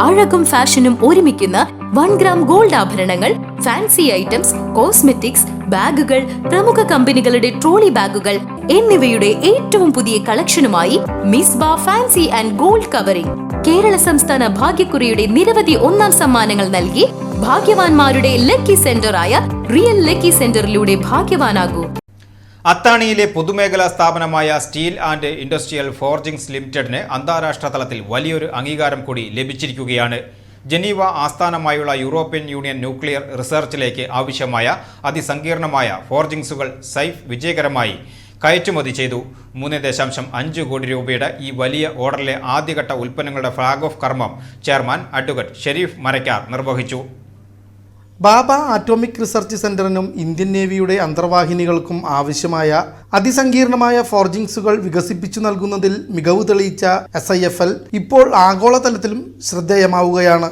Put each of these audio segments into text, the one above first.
അഴകും ഫാഷനും ഒരുമിക്കുന്ന 1 gram gold ആഭരണങ്ങൾ, ഫാൻസി ഐറ്റംസ്, കോസ്മെറ്റിക്സ്, ബാഗുകൾ, പ്രമുഖ കമ്പനികളുടെ ട്രോളി ബാഗുകൾ എന്നിവയുടെ ഏറ്റവും പുതിയ കളക്ഷനുമായി Misba fancy and gold covering Kerala സംസ്ഥാന ഭാഗ്യക്കുറിയുടെ നിരവധി ഒന്നാം സമ്മാനങ്ങൾ നൽകി ഭാഗ്യവാന്മാരുടെ ലക്കി സെന്ററായ റിയൽ ലക്കി സെന്ററിലൂടെ ഭാഗ്യവാനാകൂ. അത്താണിയിലെ പൊതുമേഖലാ സ്ഥാപനമായ സ്റ്റീൽ ആൻഡ് ഇൻഡസ്ട്രിയൽ ഫോർജിംഗ്സ് ലിമിറ്റഡിന് അന്താരാഷ്ട്ര തലത്തിൽ വലിയൊരു അംഗീകാരം കൂടി ലഭിച്ചിരിക്കുകയാണ്. ജനീവ ആസ്ഥാനമായുള്ള യൂറോപ്യൻ യൂണിയൻ ന്യൂക്ലിയർ റിസർച്ചിലേക്ക് ആവശ്യമായ അതിസങ്കീർണമായ ഫോർജിംഗ്സുകൾ സൈഫ് വിജയകരമായി കയറ്റുമതി ചെയ്തു. 3.5 കോടി രൂപയുടെ ഈ വലിയ ഓർഡറിലെ ആദ്യഘട്ട ഉൽപ്പന്നങ്ങളുടെ ഫ്ലാഗ് ഓഫ് കർമ്മം ചെയർമാൻ അഡ്വക്കേറ്റ് ഷെരീഫ് മരക്കാർ നിർവഹിച്ചു. ബാബ ആറ്റോമിക് റിസർച്ച് സെന്ററിനും ഇന്ത്യൻ നേവിയുടെ അന്തർവാഹിനികൾക്കും ആവശ്യമായ അതിസങ്കീർണമായ ഫോർജിംഗ്സുകൾ വികസിപ്പിച്ചു നൽകുന്നതിൽ മികവ് തെളിയിച്ച SIFL ഇപ്പോൾ ആഗോളതലത്തിലും ശ്രദ്ധേയമാവുകയാണ്.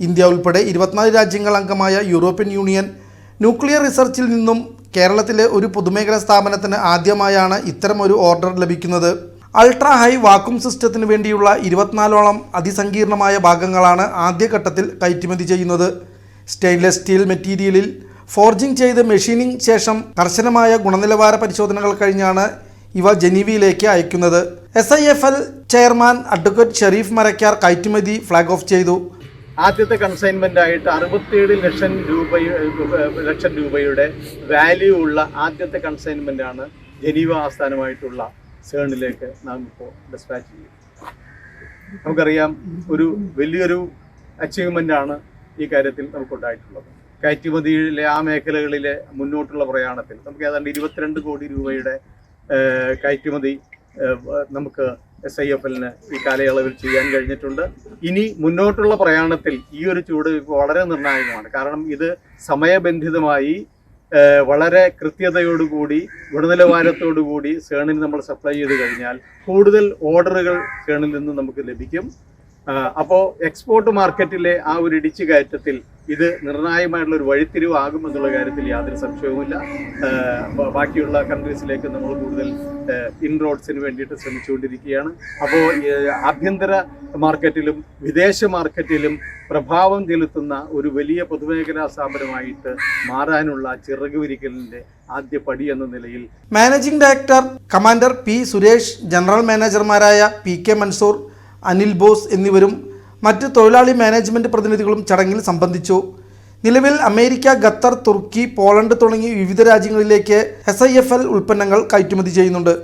ഇന്ത്യ ഉൾപ്പെടെ 24 രാജ്യങ്ങൾ അംഗമായ യൂറോപ്യൻ യൂണിയൻ ന്യൂക്ലിയർ റിസർച്ചിൽ നിന്നും കേരളത്തിലെ ഒരു പൊതുമേഖലാ സ്ഥാപനത്തിന് ആദ്യമായാണ് ഇത്തരമൊരു ഓർഡർ ലഭിക്കുന്നത്. അൾട്രാ ഹൈ വാക്വം സിസ്റ്റത്തിന് വേണ്ടിയുള്ള 24ഓളം അതിസങ്കീർണമായ ഭാഗങ്ങളാണ് ആദ്യഘട്ടത്തിൽ കയറ്റുമതി ചെയ്യുന്നത്. സ്റ്റെയിൻലെസ് സ്റ്റീൽ മെറ്റീരിയലിൽ ഫോർജിംഗ് ചെയ്ത് മെഷീനിങ് ശേഷം കർശനമായ ഗുണനിലവാര പരിശോധനകൾ കഴിഞ്ഞാണ് ഇവ ജനീവയിലേക്ക് അയക്കുന്നത്. SIFL chairman advocate Sherif Marakkar കയറ്റുമതി ഫ്ലാഗ് ഓഫ് ചെയ്തു. ആദ്യത്തെ കൺസൈൻമെൻ്റ് ആയിട്ട് 67 ലക്ഷം രൂപയുടെ വാല്യൂ ഉള്ള ആദ്യത്തെ കൺസൈൻമെൻ്റ് ആണ് ജനീവ ആസ്ഥാനമായിട്ടുള്ള സേണിലേക്ക് നാം ഇപ്പോൾ ഡിസ്പാച്ച് ചെയ്യും. നമുക്കറിയാം, ഒരു വലിയൊരു അച്ചീവ്മെൻ്റ് ആണ് ഈ കാര്യത്തിൽ നമുക്കുണ്ടായിട്ടുള്ളത്. കയറ്റുമതിയിലെ ആ മേഖലകളിലെ മുന്നോട്ടുള്ള പ്രയാണത്തിൽ നമുക്ക് ഏതാണ്ട് 22 കോടി രൂപയുടെ കയറ്റുമതി നമുക്ക് SIFLന് ഈ കാലയളവിൽ ചെയ്യാൻ കഴിഞ്ഞിട്ടുണ്ട്. ഇനി മുന്നോട്ടുള്ള പ്രയാണത്തിൽ ഈ ഒരു ചൂട് വളരെ നിർണായകമാണ്. കാരണം ഇത് സമയബന്ധിതമായി വളരെ കൃത്യതയോടുകൂടി ഗുണനിലവാരത്തോടുകൂടി സേണിന് നമ്മൾ സപ്ലൈ ചെയ്ത് കഴിഞ്ഞാൽ കൂടുതൽ ഓർഡറുകൾ സേണിൽ നിന്ന് നമുക്ക് ലഭിക്കും. അപ്പോൾ എക്സ്പോർട്ട് മാർക്കറ്റിലെ ആ ഒരു ഇടിച്ചു കയറ്റത്തിൽ ഇത് നിർണായകമായിട്ടുള്ള ഒരു വഴിത്തിരിവാകും എന്നുള്ള കാര്യത്തിൽ യാതൊരു സംശയവുമില്ല. ബാക്കിയുള്ള കൺട്രീസിലേക്ക് നമ്മൾ കൂടുതൽ ഇൻറോഡ്സിന് വേണ്ടിയിട്ട് ശ്രമിച്ചുകൊണ്ടിരിക്കുകയാണ്. അപ്പോൾ ആഭ്യന്തര മാർക്കറ്റിലും വിദേശ മാർക്കറ്റിലും പ്രഭാവം ചെലുത്തുന്ന ഒരു വലിയ പൊതുമേഖലാ സ്ഥാപനമായിട്ട് മാറാനുള്ള ചിറകുവിരിക്കലിൻ്റെ ആദ്യ പടി എന്ന നിലയിൽ managing director commander P. Suresh, general മാനേജർമാരായ PK മൻസൂർ, അനിൽ ബോസ് എന്നിവരും മറ്റ് തൊഴിലാളി മാനേജ്മെൻറ്റ് പ്രതിനിധികളും ചടങ്ങിൽ സംബന്ധിച്ചു. നിലവിൽ അമേരിക്ക, ഖത്തർ, തുർക്കി, പോളണ്ട് തുടങ്ങി വിവിധ രാജ്യങ്ങളിലേക്ക് SIFL ഉൽപ്പന്നങ്ങൾ കയറ്റുമതി ചെയ്യുന്നുണ്ട്.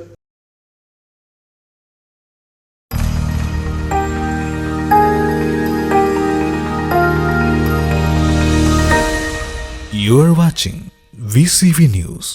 You are watching VCV News.